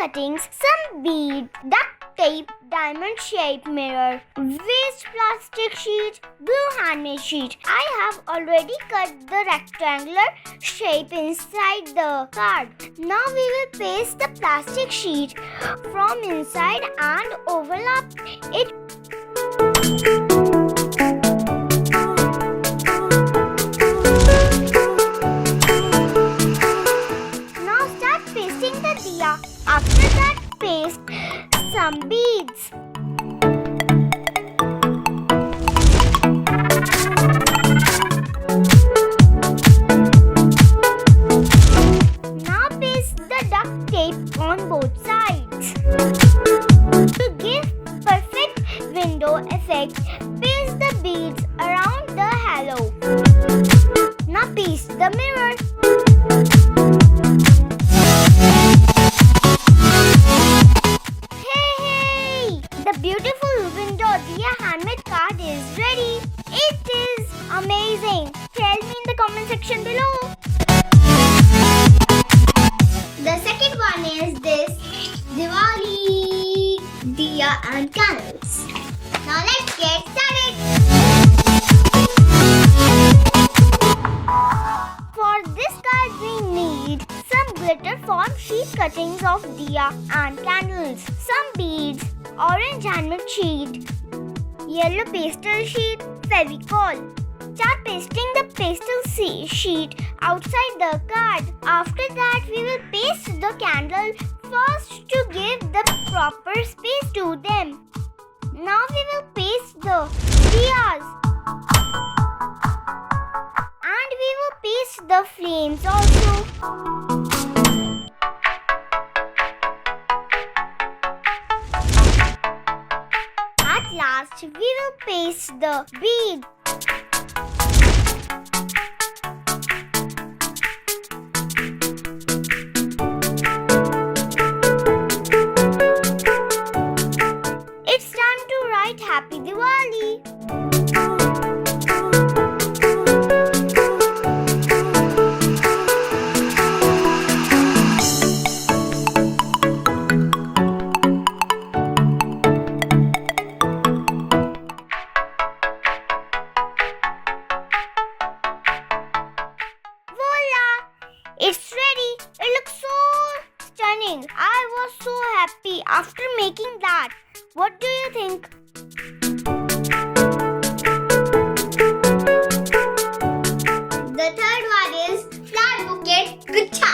cuttings, some bead, duct tape, diamond shaped mirror, waste plastic sheet, glue handmade sheet. I have already cut the rectangular shape inside the card. Now we will paste the plastic sheet from inside and overlap it. Now start pasting the diya. After that, paste some beads. Now paste the duct tape on both sides. To give perfect window effect, paste the beads around the halo. Now paste the mirror. Hey! The beautiful window Diya handmade card is ready. It is amazing. Tell me in the comment section below. The second one is this Diwali Diya and candles. Now let's get started. For this card we need some glitter form sheet cuttings of diya and candles, some beads, orange handmade sheet, yellow pastel sheet, Fevicol. Start pasting the pastel sheet outside the card. After that, we will paste the candle first to give the proper space to them. Now we will paste the diyas. And we will paste the flames also. At last, we will paste the bead. It's time to write Happy Diwali. It's ready. It looks so stunning. I was so happy after making that. What do you think? The third one is flower bouquet gucha.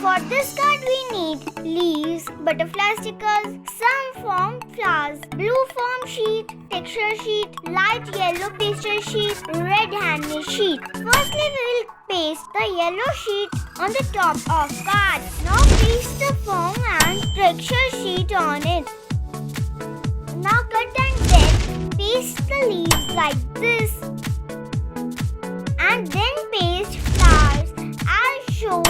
For this card we need leaves, butterfly stickers, some foam flowers, blue foam sheet, texture sheet, light yellow pastel sheet, red handmade sheet. Firstly, we will paste the yellow sheet on the top of card. Now paste the foam and texture sheet on it. Now cut and then paste the leaves like this. And then paste flowers as shown.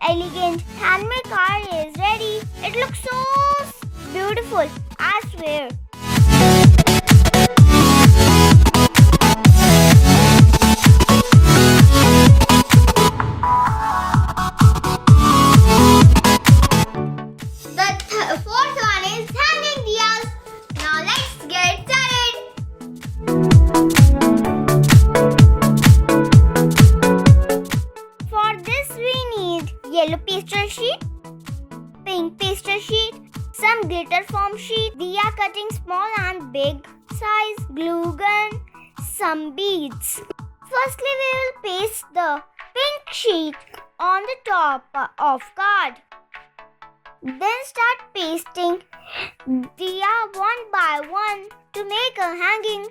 Elegant handmade card is ready. It looks so beautiful, I swear. The fourth one is hanging diyas. Now let's get started. For this we need yellow pastel sheet, pink pastel sheet, some glitter foam sheet, diya cutting small and big size, glue gun, some beads. Firstly, we will paste the pink sheet on the top of card. Then start pasting diya one by one to make a hanging.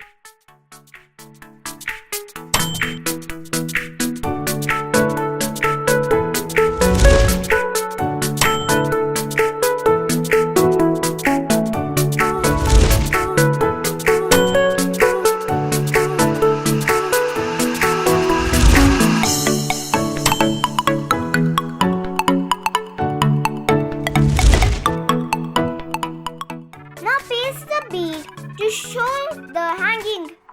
to show the hanging.